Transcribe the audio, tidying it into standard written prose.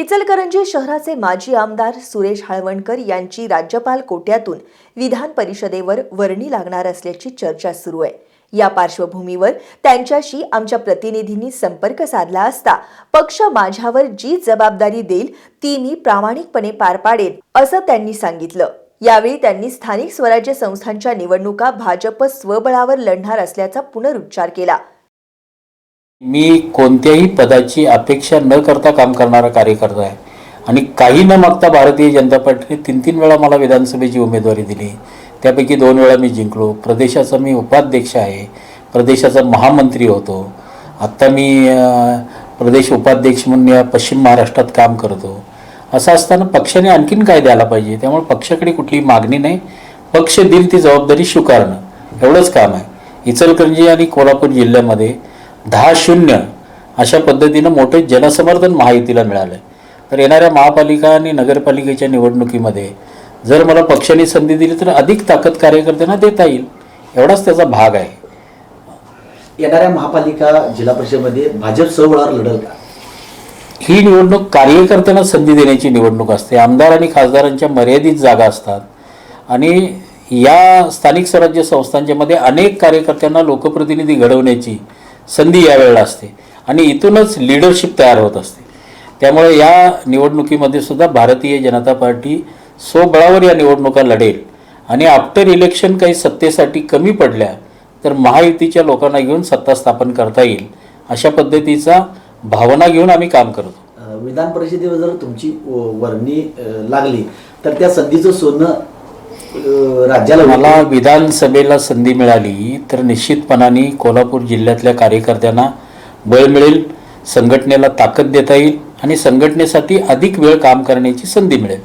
इचलकरंजी शहराचे माजी आमदार सुरेश हळवणकर यांची राज्यपाल कोट्यातून विधान परिषदेवर वर्णी लागणार असल्याची चर्चा सुरू आहे। या पार्श्वभूमीवर त्यांच्याशी आमच्या प्रतिनिधींनी संपर्क साधला असता पक्ष माझ्यावर जी जबाबदारी देईल ती मी प्रामाणिकपणे पार पाडेन असं त्यांनी सांगितलं। यावेळी त्यांनी स्थानिक स्वराज्य संस्थांच्या निवडणुका भाजप स्वबळावर लढणार असल्याचा पुनरुच्चार केला। मी कोणत्याही पदाची अपेक्षा न करता काम करणारा कार्यकर्ता आहे आणि काही न मागता भारतीय जनता पार्टीने 3 वेळा मला विधानसभेची उमेदवारी दिली। त्यापैकी 2 वेळा मी जिंकलो। प्रदेशाचा मी उपाध्यक्ष आहे, प्रदेशाचा महामंत्री होतो। आत्ता मी प्रदेश उपाध्यक्ष म्हणून या पश्चिम महाराष्ट्रात काम करतो। असं असताना पक्षाने आणखीन काय द्यायला पाहिजे? त्यामुळे पक्षाकडे कुठलीही मागणी नाही, पक्ष देईल ती जबाबदारी स्वीकारणं एवढंच काम आहे। इचलकरंजी आणि कोल्हापूर जिल्ह्यामध्ये 10-0 अशा पद्धतीनं मोठे जनसमर्थन महायुतीला मिळालं। तर येणाऱ्या महापालिका आणि नगरपालिकेच्या निवडणुकीमध्ये जर मला पक्षाने संधी दिली तर अधिक ताकद कार्यकर्त्यांना देता येईल, एवढाच त्याचा भाग आहे। येणाऱ्या महापालिका जिल्हा परिषदेमध्ये भाजप स्वबळावर लढल का? ही निवडणूक कार्यकर्त्यांना संधी देण्याची निवडणूक असते। आमदार आणि खासदारांच्या मर्यादित जागा असतात आणि या स्थानिक स्वराज्य संस्थांच्या मध्ये अनेक कार्यकर्त्यांना लोकप्रतिनिधी घडवण्याची संधी यावेळेला असते आणि इथूनच लीडरशिप तयार होत असते। त्यामुळे या निवडणुकीमध्ये सुद्धा भारतीय जनता पार्टी स्वबळावर या निवडणुका लढेल आणि आफ्टर इलेक्शन काही सत्तेसाठी कमी पडल्या तर महायुतीच्या लोकांना घेऊन सत्ता स्थापन करता येईल अशा पद्धतीचा भावना घेऊन आम्ही काम करतो। विधान परिषदेवर जर तुमची वर्णी लागली तर त्या संधीचं सोनं राज्याला मला विधानसभेला संधी मिळाली तर निश्चितपणाने कोल्हापूर जिल्ह्यातल्या कार्यकर्त्यांना बळ मिळेल, संघटनेला ताकद देता येईल आणि संघटनेसाठी अधिक वेळ काम करण्याची संधी मिळेल।